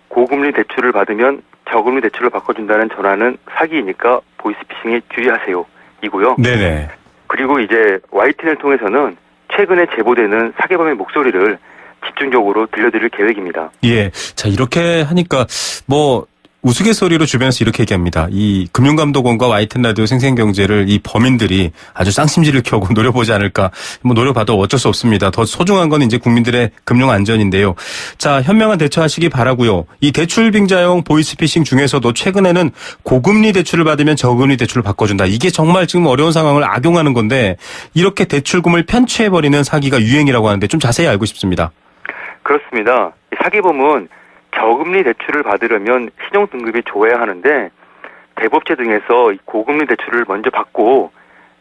고금리 대출을 받으면 저금리 대출을 바꿔준다는 전화는 사기이니까 보이스피싱에 주의하세요. 이고요. 네네. 그리고 이제 YTN을 통해서는 최근에 제보되는 사기범의 목소리를 집중적으로 들려드릴 계획입니다. 예. 자, 이렇게 하니까 뭐 우스갯소리로 주변에서 이렇게 얘기합니다. 이 금융감독원과 YTN 라디오 생생경제를 이 범인들이 아주 쌍심지를 켜고 노려보지 않을까. 뭐 노려봐도 어쩔 수 없습니다. 더 소중한 건 이제 국민들의 금융 안전인데요. 자, 현명한 대처하시기 바라고요. 이 대출 빙자형 보이스피싱 중에서도 최근에는 고금리 대출을 받으면 저금리 대출을 바꿔준다. 이게 정말 지금 어려운 상황을 악용하는 건데 이렇게 대출금을 편취해버리는 사기가 유행이라고 하는데 좀 자세히 알고 싶습니다. 그렇습니다. 이 사기범은 저금리 대출을 받으려면 신용등급이 좋아야 하는데 대법제 등에서 고금리 대출을 먼저 받고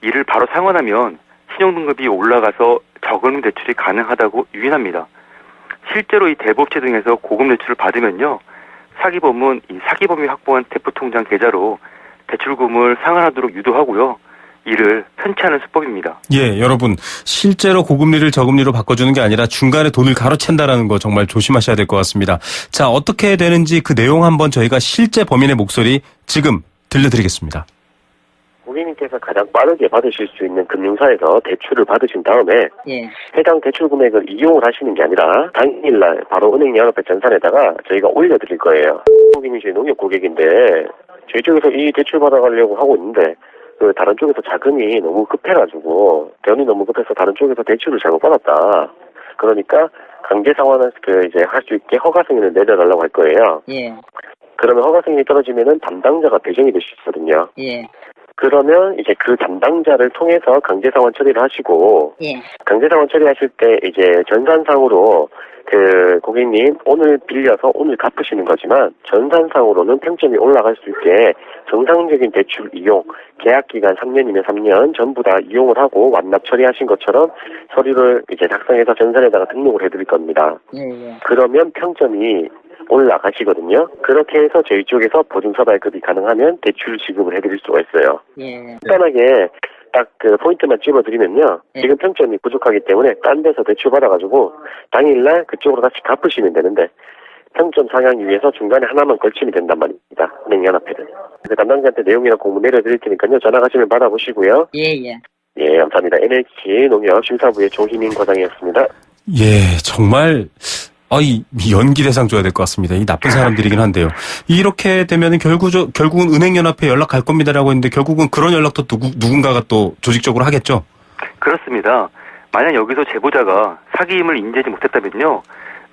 이를 바로 상환하면 신용등급이 올라가서 저금리 대출이 가능하다고 유인합니다. 실제로 이 대법제 등에서 고금리 대출을 받으면요, 사기범은 이 사기범이 확보한 대포통장 계좌로 대출금을 상환하도록 유도하고요. 이를 편취하는 수법입니다. 예, 여러분 실제로 고금리를 저금리로 바꿔주는 게 아니라 중간에 돈을 가로챈다라는 거 정말 조심하셔야 될 것 같습니다. 자, 어떻게 되는지 그 내용 한번 저희가 실제 범인의 목소리 지금 들려드리겠습니다. 고객님께서 가장 빠르게 받으실 수 있는 금융사에서 대출을 받으신 다음에 해당 대출 금액을 이용을 하시는 게 아니라 당일날 바로 은행 연합회 전산에다가 저희가 올려드릴 거예요. 고객님이 저희 농협 고객인데 저희 쪽에서 이 대출 받아가려고 하고 있는데 다른 쪽에서 자금이 너무 급해가지고 대원이 너무 급해서 다른 쪽에서 대출을 잘못 받았다. 그러니까 강제 상환을 이제 할 수 있게 허가 승인을 내려달라고 할 거예요. 예. 그러면 허가 승인이 떨어지면은 담당자가 배정이 될 수 있거든요. 예. 그러면 이제 그 담당자를 통해서 강제상환 처리를 하시고, 강제상환 처리하실 때 이제 전산상으로 그 고객님 오늘 빌려서 오늘 갚으시는 거지만 전산상으로는 평점이 올라갈 수 있게 정상적인 대출 이용, 계약기간 3년이면 3년 전부 다 이용을 하고 완납 처리하신 것처럼 서류를 이제 작성해서 전산에다가 등록을 해드릴 겁니다. 그러면 평점이 올라가시거든요. 그렇게 해서 저희 쪽에서 보증서 발급이 가능하면 대출 지급을 해드릴 수가 있어요. 간단하게 딱 그 포인트만 집어드리면요. 지금 평점이 부족하기 때문에 딴 데서 대출 받아가지고 당일날 그쪽으로 다시 갚으시면 되는데 평점 상향 위해서 중간에 하나만 걸침이 된단 말입니다. 은행연합회는. 그 담당자한테 내용이나 공문 내려드릴 테니까요. 전화가시면 받아보시고요. 예, 감사합니다. NH 농협심사부의 조희민 과장이었습니다. 예, 정말 이 연기 대상 줘야 될 것 같습니다. 이 나쁜 사람들이긴 한데요. 이렇게 되면 결국은 은행연합회 연락 갈 겁니다라고 했는데 결국은 그런 연락도 누군가가 또 조직적으로 하겠죠? 그렇습니다. 만약 여기서 제보자가 사기임을 인지하지 못했다면요.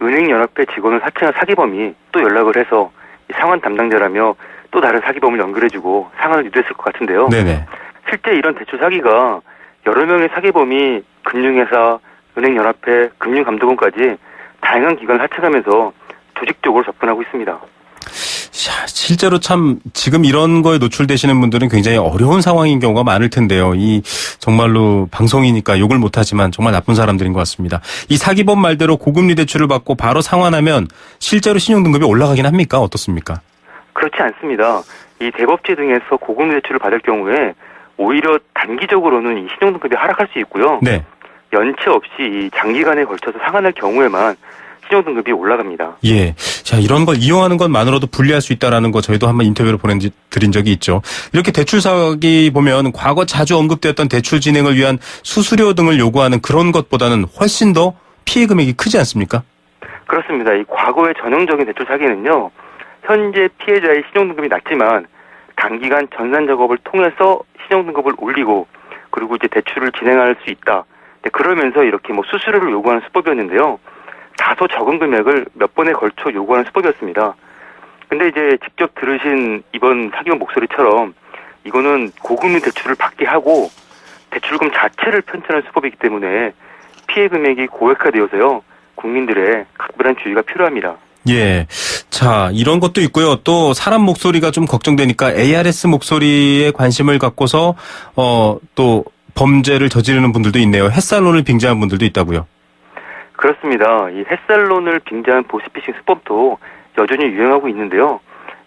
은행연합회 직원을 사칭한 사기범이 또 연락을 해서 이 상환 담당자라며 또 다른 사기범을 연결해주고 상환을 유도했을 것 같은데요. 네네. 실제 이런 대출 사기가 여러 명의 사기범이 금융회사, 은행연합회, 금융감독원까지 다양한 기관을 사칭하면서 조직적으로 접근하고 있습니다. 실제로 참 지금 이런 거에 노출되시는 분들은 굉장히 어려운 상황인 경우가 많을 텐데요. 이 정말로 방송이니까 욕을 못하지만 정말 나쁜 사람들인 것 같습니다. 이 사기범 말대로 고금리 대출을 받고 바로 상환하면 실제로 신용등급이 올라가긴 합니까? 어떻습니까? 그렇지 않습니다. 이 대법제 등에서 고금리 대출을 받을 경우에 오히려 단기적으로는 이 신용등급이 하락할 수 있고요. 네. 연체 없이 이 장기간에 걸쳐서 상환할 경우에만 신용등급이 올라갑니다. 예. 자, 이런 걸 이용하는 것만으로도 불리할 수 있다라는 거 저희도 한번 인터뷰를 보내드린 적이 있죠. 이렇게 대출 사기 보면 과거 자주 언급되었던 대출 진행을 위한 수수료 등을 요구하는 그런 것보다는 훨씬 더 피해 금액이 크지 않습니까? 그렇습니다. 이 과거의 전형적인 대출 사기는요. 현재 피해자의 신용등급이 낮지만 단기간 전산 작업을 통해서 신용등급을 올리고 그리고 이제 대출을 진행할 수 있다. 그러면서 이렇게 뭐 수수료를 요구하는 수법이었는데요. 다소 적은 금액을 몇 번에 걸쳐 요구하는 수법이었습니다. 근데 이제 직접 들으신 이번 사기범 목소리처럼 이거는 고금리 대출을 받게 하고 대출금 자체를 편취하는 수법이기 때문에 피해 금액이 고액화되어서요. 국민들의 각별한 주의가 필요합니다. 예. 자, 이런 것도 있고요. 또 사람 목소리가 좀 걱정되니까 ARS 목소리에 관심을 갖고서 또 범죄를 저지르는 분들도 있네요. 햇살론을 빙자한 분들도 있다고요. 그렇습니다. 이 햇살론을 빙자한 보이스피싱 수법도 여전히 유행하고 있는데요.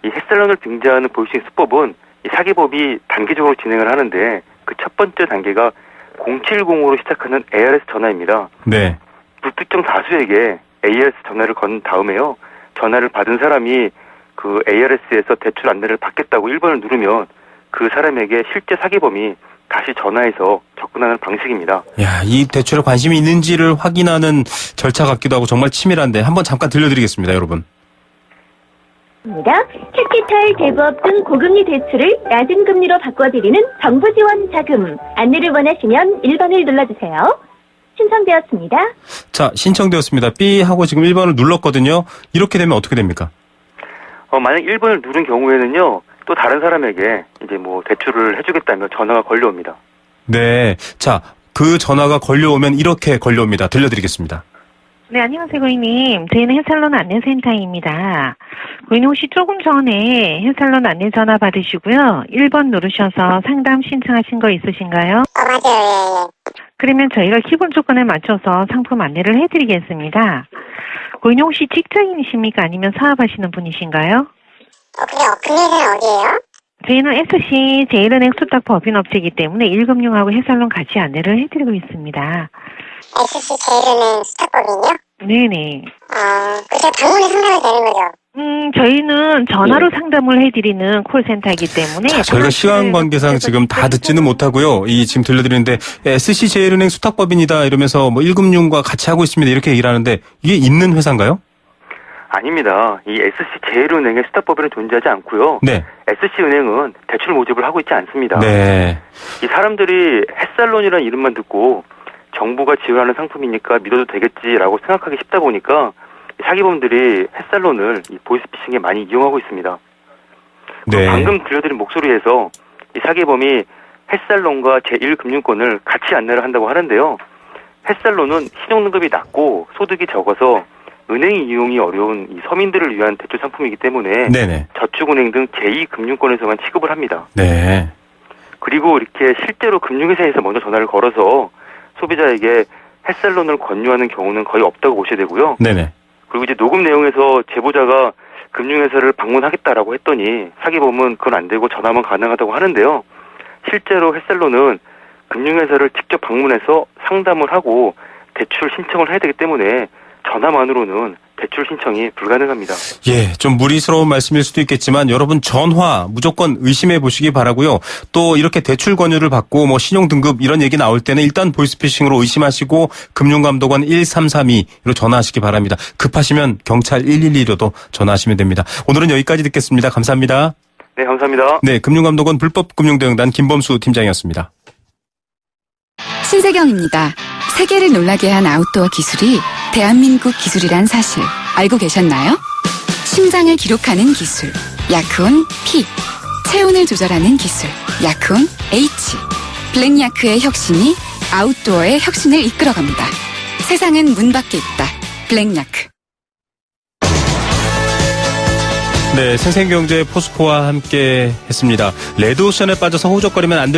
이 햇살론을 빙자하는 보이스피싱 수법은 이 사기범이 단계적으로 진행을 하는데 그 첫 번째 단계가 070으로 시작하는 ARS 전화입니다. 네. 불특정 다수에게 ARS 전화를 건 다음에요. 전화를 받은 사람이 그 ARS에서 대출 안내를 받겠다고 1번을 누르면 그 사람에게 실제 사기범이 다시 전화해서 접근하는 방식입니다. 야, 이 대출에 관심이 있는지를 확인하는 절차 같기도 하고 정말 치밀한데 한번 잠깐 들려드리겠습니다, 여러분. 캐피탈, 대부업 등 고금리 대출을 낮은 금리로 바꿔드리는 정부 지원 자금. 안내를 원하시면 1번을 눌러주세요. 신청되었습니다. 자, 신청되었습니다. B 하고 지금 1번을 눌렀거든요. 이렇게 되면 어떻게 됩니까? 만약 1번을 누른 경우에는요. 또 다른 사람에게 이제 뭐 대출을 해주겠다며 전화가 걸려옵니다. 네. 자, 그 전화가 걸려오면 이렇게 걸려옵니다. 들려드리겠습니다. 네, 안녕하세요, 고객님. 저희는 햇살론 안내센터입니다. 고객님 혹시 조금 전에 햇살론 안내 전화 받으시고요. 1번 누르셔서 상담 신청하신 거 있으신가요? 맞아요. 그러면 저희가 기본 조건에 맞춰서 상품 안내를 해드리겠습니다. 고객님 혹시 직장인이십니까? 아니면 사업하시는 분이신가요? 금융은 어디예요? 저희는 SC 제일은행 수탁 법인업체이기 때문에 1금융하고 햇살론 같이 안내를 해드리고 있습니다. SC 제일은행 수탁법인이요? 네네. 그게 방문이 상담이 되는 거죠? 저희는 전화로 상담을 해드리는 콜센터이기 때문에. 자, 저희가 시간 관계상 지금 다 듣지는 못하고요. 이 지금 들려드리는데 SC 제일은행 수탁법인이다 이러면서 뭐 1금융과 같이 하고 있습니다. 이렇게 얘기를 하는데 이게 있는 회사인가요? 아닙니다. 이 SC 제일은행의 수탁법인은 존재하지 않고요. 네. SC은행은 대출 모집을 하고 있지 않습니다. 네. 이 사람들이 햇살론이라는 이름만 듣고 정부가 지원하는 상품이니까 믿어도 되겠지라고 생각하기 쉽다 보니까 사기범들이 햇살론을 이 보이스피싱에 많이 이용하고 있습니다. 네. 방금 들려드린 목소리에서 이 사기범이 햇살론과 제1금융권을 같이 안내를 한다고 하는데요. 햇살론은 신용등급이 낮고 소득이 적어서 은행 이용이 어려운 이 서민들을 위한 대출 상품이기 때문에 네네. 저축은행 등 제2금융권에서만 취급을 합니다. 네. 그리고 이렇게 실제로 금융회사에서 먼저 전화를 걸어서 소비자에게 햇살론을 권유하는 경우는 거의 없다고 보셔야 되고요. 네네. 그리고 이제 녹음 내용에서 제보자가 금융회사를 방문하겠다라고 했더니 사기범은 그건 안 되고 전화만 가능하다고 하는데요. 실제로 햇살론은 금융회사를 직접 방문해서 상담을 하고 대출 신청을 해야 되기 때문에 전화만으로는 대출 신청이 불가능합니다. 예, 좀 무리스러운 말씀일 수도 있겠지만 여러분 전화 무조건 의심해 보시기 바라고요. 또 이렇게 대출 권유를 받고 뭐 신용 등급 이런 얘기 나올 때는 일단 보이스피싱으로 의심하시고 금융감독원 1332로 전화하시기 바랍니다. 급하시면 경찰 112로도 전화하시면 됩니다. 오늘은 여기까지 듣겠습니다. 감사합니다. 네, 감사합니다. 네, 금융감독원 불법금융대응단 김범수 팀장이었습니다. 신세경입니다. 세계를 놀라게 한 아웃도어 기술이 대한민국 기술이란 사실 알고 계셨나요? 심장을 기록하는 기술 야크온 P, 체온을 조절하는 기술 야크온 H, 블랙야크의 혁신이 아웃도어의 혁신을 이끌어갑니다. 세상은 문 밖에 있다. 블랙야크. 네, 생생경제 포스코와 함께 했습니다. 레드오션에 빠져서 호적거리면 안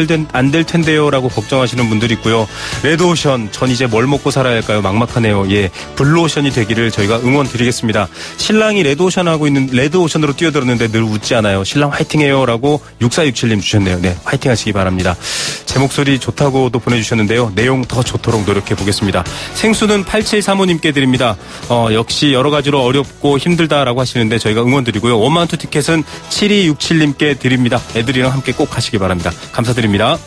될 텐데요라고 걱정하시는 분들이 있고요. 레드오션, 전 이제 뭘 먹고 살아야 할까요? 막막하네요. 예, 블루오션이 되기를 저희가 응원 드리겠습니다. 신랑이 레드오션으로 뛰어들었는데 늘 웃지 않아요. 신랑 화이팅해요라고 6467님 주셨네요. 네, 화이팅 하시기 바랍니다. 제 목소리 좋다고도 보내주셨는데요. 내용 더 좋도록 노력해 보겠습니다. 생수는 8735님께 드립니다. 역시 여러 가지로 어렵고 힘들다라고 하시는데 저희가 응원 드리고요. 원마운트 티켓은 7267님께 드립니다. 애들이랑 함께 꼭 가시기 바랍니다. 감사드립니다.